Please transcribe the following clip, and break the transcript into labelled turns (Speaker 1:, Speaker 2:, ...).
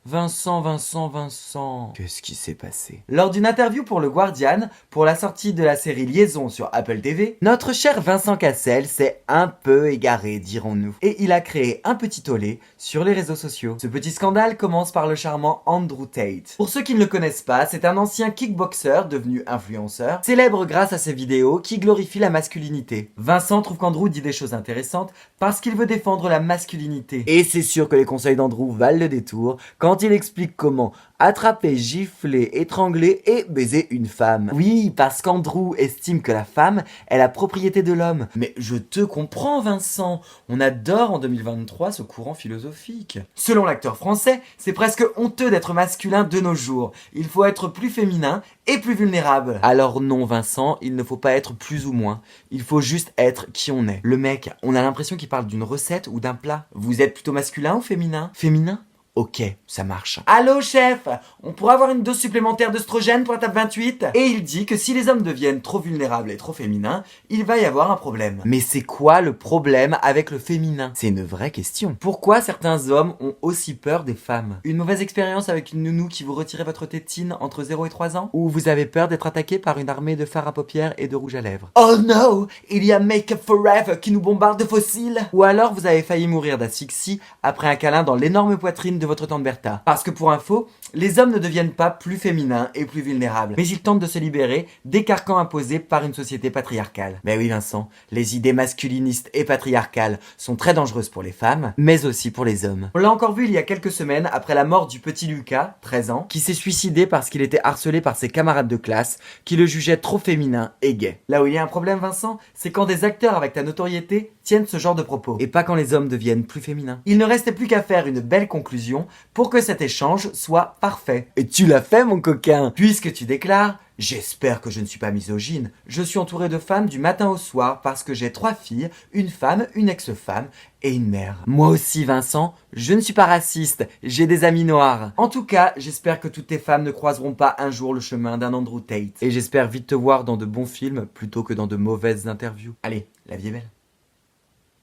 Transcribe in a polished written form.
Speaker 1: Vincent. Qu'est-ce qui s'est passé? Lors d'une interview pour le Guardian, pour la sortie de la série Liaison sur Apple TV, notre cher Vincent Cassel s'est un peu égaré, dirons-nous. Et il a créé un petit tollé sur les réseaux sociaux. Ce petit scandale commence par le charmant Andrew Tate. Pour ceux qui ne le connaissent pas, c'est un ancien kickboxer devenu influenceur, célèbre grâce à ses vidéos qui glorifient la masculinité. Vincent trouve qu'Andrew dit des choses intéressantes parce qu'il veut défendre la masculinité. Et c'est sûr que les conseils d'Andrew valent le détour quand il explique comment attraper, gifler, étrangler et baiser une femme. Oui, parce qu'Andrew estime que la femme est la propriété de l'homme. Mais je te comprends, Vincent. On adore en 2023 ce courant philosophique. Selon l'acteur français, c'est presque honteux d'être masculin de nos jours. Il faut être plus féminin et plus vulnérable. Alors non, Vincent, il ne faut pas être plus ou moins. Il faut juste être qui on est. Le mec, on a l'impression qu'il parle d'une recette ou d'un plat. Vous êtes plutôt masculin ou féminin? Féminin? Ok, ça marche. Allô chef, on pourrait avoir une dose supplémentaire d'œstrogène pour la table 28? Et il dit que si les hommes deviennent trop vulnérables et trop féminins, il va y avoir un problème. Mais c'est quoi le problème avec le féminin? C'est une vraie question. Pourquoi certains hommes ont aussi peur des femmes? Une mauvaise expérience avec une nounou qui vous retirait votre tétine entre 0 et 3 ans? Ou vous avez peur d'être attaqué par une armée de fard à paupières et de rouge à lèvres? Oh no, il y a Make Up Forever qui nous bombarde de fossiles? Ou alors vous avez failli mourir d'asphyxie après un câlin dans l'énorme poitrine de votre tante Bertha. Parce que pour info, les hommes ne deviennent pas plus féminins et plus vulnérables, mais ils tentent de se libérer des carcans imposés par une société patriarcale. Mais oui Vincent, les idées masculinistes et patriarcales sont très dangereuses pour les femmes, mais aussi pour les hommes. On l'a encore vu il y a quelques semaines après la mort du petit Lucas, 13 ans, qui s'est suicidé parce qu'il était harcelé par ses camarades de classe, qui le jugeaient trop féminin et gay. Là où il y a un problème Vincent, c'est quand des acteurs avec ta notoriété tiennent ce genre de propos, et pas quand les hommes deviennent plus féminins. Il ne restait plus qu'à faire une belle conclusion pour que cet échange soit parfait. Et tu l'as fait mon coquin, puisque tu déclares: j'espère que je ne suis pas misogyne. Je suis entouré de femmes du matin au soir parce que j'ai 3 filles, une femme, une ex-femme et une mère. Moi aussi Vincent, je ne suis pas raciste, j'ai des amis noirs. En tout cas, j'espère que toutes tes femmes ne croiseront pas un jour le chemin d'un Andrew Tate. Et j'espère vite te voir dans de bons films plutôt que dans de mauvaises interviews. Allez, la vie est belle.